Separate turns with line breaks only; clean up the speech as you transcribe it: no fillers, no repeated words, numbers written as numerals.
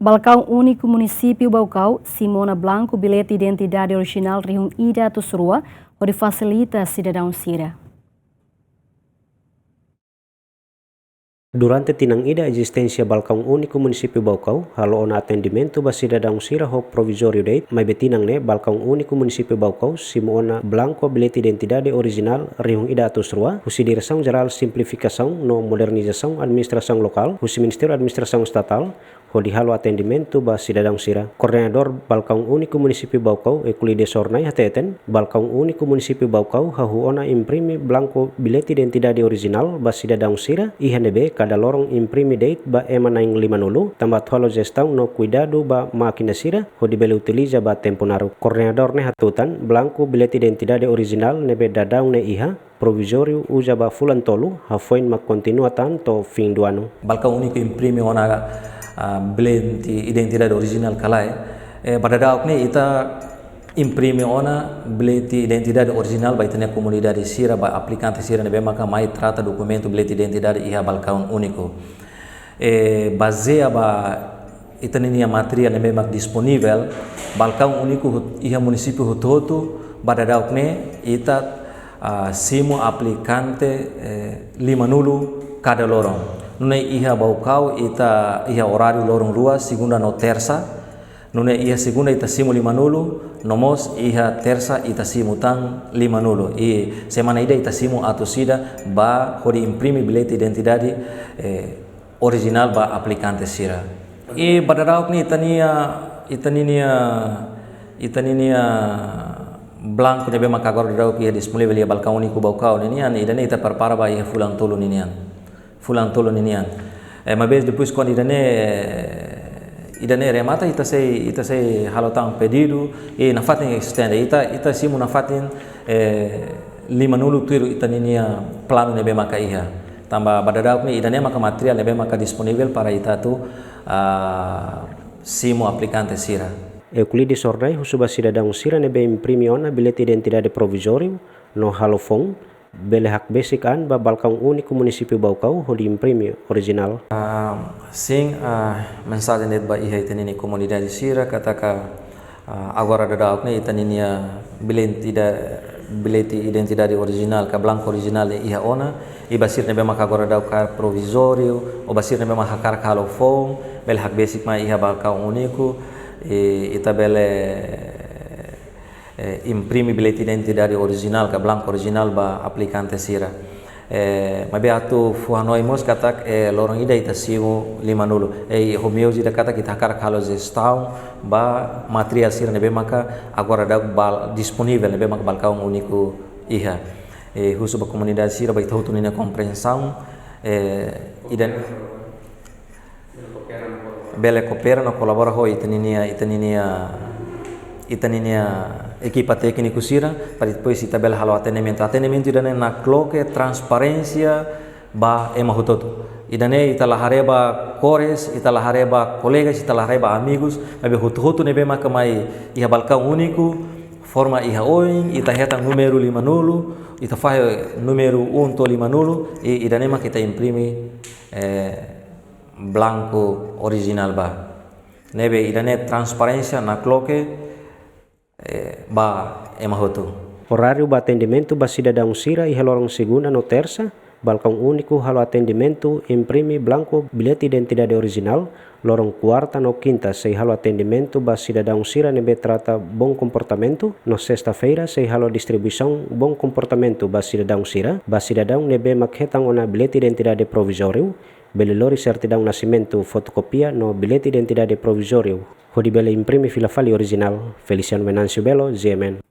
Balcão único município Baucau, Simona Blanco, bilhete de identidade original Rihung Ida Tusrua, onde facilita cidadão Sira.
Durante tinang ida existência balcão único município Baucau, halo on atendimento ba cidadão Sira ho provisório date, may betinang ne balcão único município Baucau, Simona Blanco, bilhete de identidade original Rihung Ida Tusrua, husi direção geral simplificação no modernização administração local, husi Ministério Administração Estatal, ho di halo atendimento ba cidadão Sira. Coordenador balcão único município Baucau, Ekuli de Sornai hateten, balcão único município Baucau, hahu ona imprimi blanco bilhete de identidade original ba cidadão Sira, IHNB kada lorong imprimi date ba emanaing 50 tambat halo gestão no cuidado ba máquina Sira, ho di bele utiliza ba temponaru. Coordenador ne hatutan blanco bilhete de identidade original nebe dadang ne iha provisório usa ba fulan tolu hafoin ma continuatan to fim do ano.
Balcão único imprime ona bilhete identidade original kalai pada daok ni ita imprime ona bilhete identidade original ba itania comunidade Sira ba aplicante Sira nebe maka mai trata documento bilhete identidade iha balcão único baseia ba itania material nebe mak disponível balcão único iha município hutoto pada daok ni ita simo aplicante 50 cada lorong. Nune iha Baucau ita iha horário lorong rua segunda no terça. Nune iha segunda ita simo 50, nomos iha terça ita simo tang 50. E semana ida ita simo atusida ba hori imprime bilhete identidade original ba aplicante Sira. E badarauk ni itania blanco nebe makagor dauk iha disponível iha balcão único Baucau ninian idane ita parpara ba iha fulang tolo ninian. Fulan tolo ninian. Uma vez depois quando idane remata ita sei halotang pedido e na fatin extende ita simu na fatin 50 tuiro ita ninia plano nebe maka iha. Tamba badadauk ni idane maka material nebe maka disponível para ita tu simu aplicante Sira.
Ekuli de Sornai husuba cidadão Sira nebe imprimi ona bilhete identidade provisório no halofong bele hak basic an ba balcão único município Baucau ho di imprimi original.
Sim, mensagem net ba iha itanini comunidade Sira kataka agora dadauk ne itanini bilhete identidade original ka blanco original iha ona e basir nebe maka agora dauk ka provisório o basir nebe maka kar kalo phone bele hak basic ma iha balcão único e itabele imprime bilhete identidade original ka blanco original ba aplicante Sira. Mabe atu fuhanoi mos katak lorong ida ita simu 50 homeuji da katak ita kar kalo gestão ba material Sira nebe maka agora da disponível nebe maka balcão único iha husu ba comunidade Sira ba ita hutu nina compreensão idan bele coopera no colabora ho itaninia equipa técnico Sira para depois tabel halo atendimento idane na cloque transparência ba emahutoto idane italahareba cores italahareba colegas italahareba amigos mabe hutu nebe maka mai iha balcão único forma iha oing itaheta número 50 ita faz número 1 to 50 e idane maka kita imprime blanco original ba nebe idane transparência na cloque ba emahoto.
Horário ba atendimento ba cidadão Sira iha lorong segunda no terça, balcão único halo atendimento imprime blanco bilhete identidade original, lorong quarta no quinta sei halo atendimento ba cidadão Sira nebe trata bom comportamento, no sexta-feira sei halo distribuição bom comportamento ba cidadão Sira, ba cidadão nebe makhetang ona bilhete identidade provisório, bele lori certidão nascimento fotocopia no bilhete identidade provisório. Ho di bele imprimi fila fali original. Feliciano Venancio Belo, ZMN.